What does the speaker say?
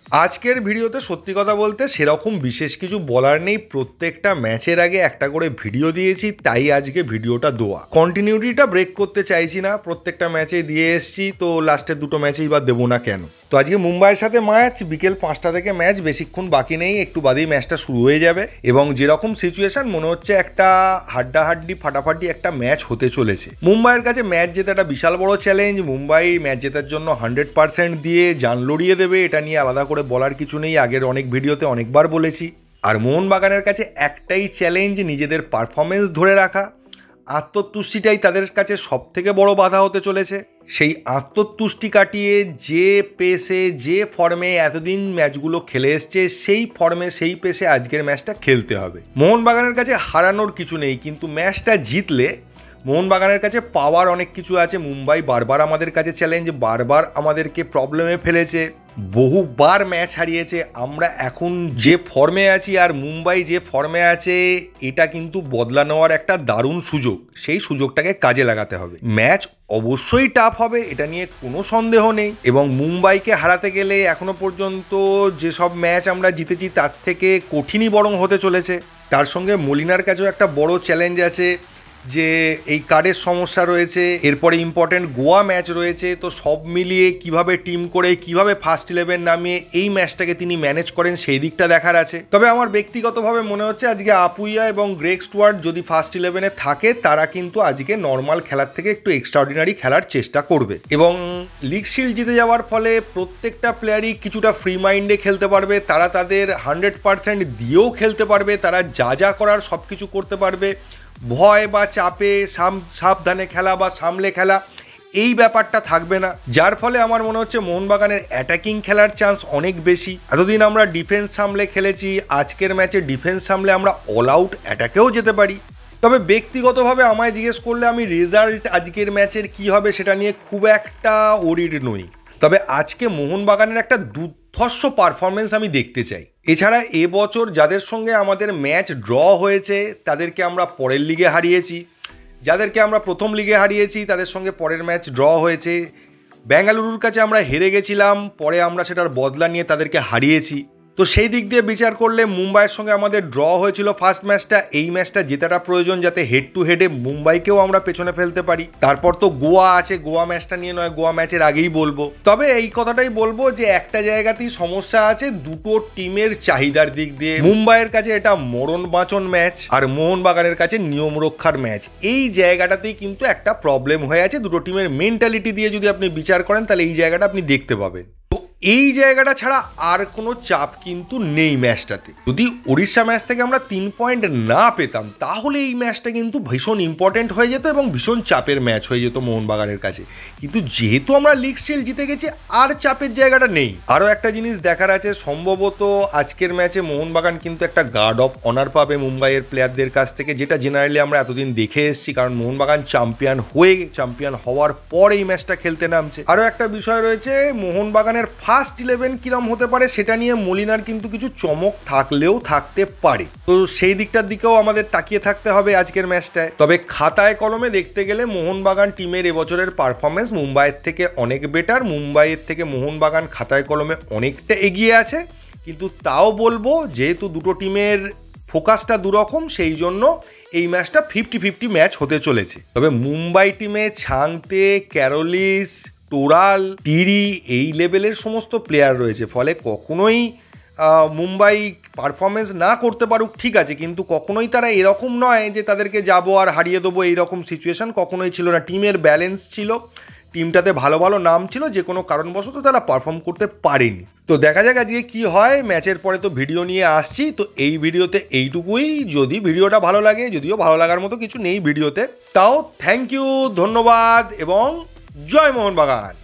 আজকের ভিডিওতে সত্যি কথা বলতে সেরকম বিশেষ কিছু বলার নেই। প্রত্যেকটা ম্যাচের আগে একটা করে ভিডিও দিয়েছি, তাই আজকে ভিডিওটা দেওয়া। কন্টিনিউটিটা ব্রেক করতে চাইছি না, প্রত্যেকটা ম্যাচে দিয়ে এসছি, তো লাস্টের দুটো ম্যাচেই বা দেবো না কেন। তো আজকে মুম্বাইয়ের সাথে ম্যাচ, বিকেল 5টা থেকে ম্যাচ, বেশিক্ষণ বাকি নেই, একটু বাদেই ম্যাচটা শুরু হয়ে যাবে। এবং যেরকম সিচুয়েশন মনে হচ্ছে একটা হাড্ডাহাড্ডি ফাটাফাটি একটা ম্যাচ হতে চলেছে। মুম্বাইয়ের কাছে ম্যাচ জেতা একটা বিশাল বড় চ্যালেঞ্জ। মুম্বাই ম্যাচ জেতার জন্য 100% দিয়ে জান লড়িয়ে দেবে, এটা নিয়ে আলাদা করে বলার কিছু নেই, আগের অনেক ভিডিওতে অনেকবার বলেছি। আর মোহনবাগানের কাছে একটাই চ্যালেঞ্জ, নিজেদের পারফরমেন্স ধরে রাখা। আত্মতুষ্টিটাই তাদের কাছে সব থেকে বড় বাধা হতে চলেছে। সেই আত্মতুষ্টি কাটিয়ে যে পেসে, যে ফর্মে এতদিন ম্যাচগুলো খেলে এসছে, সেই ফর্মে সেই পেসে আজকের ম্যাচটা খেলতে হবে। মোহনবাগানের কাছে হারানোর কিছু নেই, কিন্তু ম্যাচটা জিতলে মোহনবাগানের কাছে পাওয়ার অনেক কিছু আছে। মুম্বাই বারবার আমাদের কাছে চ্যালেঞ্জ, বারবার আমাদেরকে প্রবলেমে ফেলেছে, বহুবার ম্যাচ হারিয়েছে। আমরা এখন যে ফর্মে আছি আর মুম্বাই যে ফর্মে আছে, এটা কিন্তু বদলা নেওয়ার একটা দারুণ সুযোগ। সেই সুযোগটাকে কাজে লাগাতে হবে। ম্যাচ অবশ্যই টাফ হবে, এটা নিয়ে কোনো সন্দেহ নেই। এবং মুম্বাইকে হারাতে গেলে এখনো পর্যন্ত যেসব ম্যাচ আমরা জিতেছি তার থেকে কঠিনই বরং হতে চলেছে। তার সঙ্গে মলিনার কাছেও একটা বড় চ্যালেঞ্জ আছে, যে এই কার্ডের সমস্যা রয়েছে, এরপরে ইম্পর্টেন্ট গোয়া ম্যাচ রয়েছে। তো সব মিলিয়ে কিভাবে টিম করে, কিভাবে ফার্স্ট 11 নামিয়ে এই ম্যাচটাকে তিনি ম্যানেজ করেন, সেই দিকটা দেখার আছে। তবে আমার ব্যক্তিগতভাবে মনে হচ্ছে আজকে আপুইয়া এবং গ্রেগ স্টুয়ার্ট যদি ফার্স্ট 11-এ থাকে, তারা কিন্তু আজকে নর্মাল খেলার থেকে একটু এক্সট্রাঅর্ডিনারি খেলার চেষ্টা করবে। এবং লিগ শিল্ড জিতে যাওয়ার ফলে প্রত্যেকটা প্লেয়ারই কিছুটা ফ্রি মাইন্ডে খেলতে পারবে। তারা তাদের 100% দিয়েও খেলতে পারবে, তারা যা যা করার সব কিছু করতে পারবে। ভয় বা চাপে সাবধানে খেলা বা সামলে খেলা, এই ব্যাপারটা থাকবে না। যার ফলে আমার মনে হচ্ছে মোহনবাগানের অ্যাটাকিং খেলার চান্স অনেক বেশি। এতদিন আমরা ডিফেন্স সামলে খেলেছি, আজকের ম্যাচে ডিফেন্স সামলে আমরা অল আউট অ্যাটাকেও যেতে পারি। তবে ব্যক্তিগতভাবে আমায় জিজ্ঞেস করলে আমি রেজাল্ট আজকের ম্যাচের কি হবে সেটা নিয়ে খুব একটা ওরিড নই। তবে আজকে মোহনবাগানের একটা দুর্ধর্ষ পারফরমেন্স আমি দেখতে চাই। এছাড়া এবছর যাদের সঙ্গে আমাদের ম্যাচ ড্র হয়েছে তাদেরকে আমরা পরের লিগে হারিয়েছি, যাদেরকে আমরা প্রথম লিগে হারিয়েছি তাদের সঙ্গে পরের ম্যাচ ড্র হয়েছে। বেঙ্গালুরুর কাছে আমরা হেরে গেছিলাম, পরে আমরা সেটার বদলা নিয়ে তাদেরকে হারিয়েছি। তো সেই দিক দিয়ে বিচার করলে মুম্বাইয়ের সঙ্গে আমাদের ড্র হয়েছিল ফার্স্ট ম্যাচটা। এই ম্যাচটা জেতাটা প্রয়োজন, যাতে হেড টু হেডে মুম্বাইকেও আমরা পেছনে ফেলতে পারি। তারপর তো গোয়া আছে, গোয়া ম্যাচটা নিয়ে নয়, গোয়া ম্যাচের আগেই বলবো। তবে এই কথাটাই বলবো যে একটা জায়গাতেই সমস্যা আছে, দুটো টিমের চাহিদার দিক দিয়ে। মুম্বাইয়ের কাছে এটা মরণ বাঁচন ম্যাচ, আর মোহনবাগানের কাছে নিয়ম রক্ষার ম্যাচ। এই জায়গাটাতেই কিন্তু একটা প্রবলেম হয়ে আছে। দুটো টিমের মেন্টালিটি দিয়ে যদি আপনি বিচার করেন, তাহলে এই জায়গাটা আপনি দেখতে পাবেন। এই জায়গাটা ছাড়া আর কোনো চাপ কিন্তু নেই ম্যাচটাতে। যদি উড়িষ্যা ম্যাচ থেকে আমরা 3 পয়েন্ট না পেতাম, তাহলে এই ম্যাচটা কিন্তু ভীষণ ইম্পর্টেন্ট হয়ে যেত এবং ভীষণ চাপের ম্যাচ হয়ে যেত মোহনবাগানের কাছে। কিন্তু যেহেতু আমরা লিগ শিল্ড জিতে গেছি, আর চাপের জায়গাটা নেই। আরও একটা জিনিস দেখার আছে, সম্ভবত আজকের ম্যাচে মোহনবাগান কিন্তু একটা গার্ড অফ অনার পাবে মুম্বাইয়ের প্লেয়ারদের কাছ থেকে, যেটা জেনারেলি আমরা এতদিন দেখে এসেছি। কারণ মোহনবাগান চ্যাম্পিয়ন হওয়ার পর এই ম্যাচটা খেলতে নামছে। আরও একটা বিষয় রয়েছে, মোহনবাগানের ফার্স্ট 11 কিরম হতে পারে সেটা নিয়ে মলিনার কিন্তু কিছু চমক থাকলেও থাকতে পারে। তো সেই দিকটার দিকেও আমাদের তাকিয়ে থাকতে হবে আজকের ম্যাচটায়। তবে খাতায় কলমে দেখতে গেলে মোহনবাগান টিমের এবছরের পারফরমেন্স মুম্বাইয়ের থেকে অনেক বেটার। মুম্বাইয়ের থেকে মোহনবাগান খাতায় কলমে অনেকটা এগিয়ে আছে। কিন্তু তাও বলবো, যেহেতু দুটো টিমের ফোকাসটা দুরকম, সেই জন্য এই ম্যাচটা 50-50 ম্যাচ হতে চলেছে। তবে মুম্বাই টিমে ছাংতে, ক্যারোলিস, টোরাল, টিরি, এই লেভেলের সমস্ত প্লেয়ার রয়েছে। ফলে কখনোই মুম্বাই পারফরমেন্স না করতে পারুক, ঠিক আছে, কিন্তু কখনোই তারা এরকম নয় যে তাদেরকে যাবো আর হারিয়ে দেবো, এইরকম সিচুয়েশন কখনোই ছিল না। টিমের ব্যালেন্স ছিল, টিমটাতে ভালো ভালো নাম ছিল, যে কোনো কারণবশত তারা পারফর্ম করতে পারেনি। তো দেখা যাক আজকে কি হয়। ম্যাচের পরে তো ভিডিও নিয়ে আসছি। তো এই ভিডিওতে এইটুকুই। যদি ভিডিওটা ভালো লাগে, যদিও ভালো লাগার মতো কিছু নেই ভিডিওতে, তাও থ্যাংক ইউ, ধন্যবাদ এবং জয় মোহনবাগান।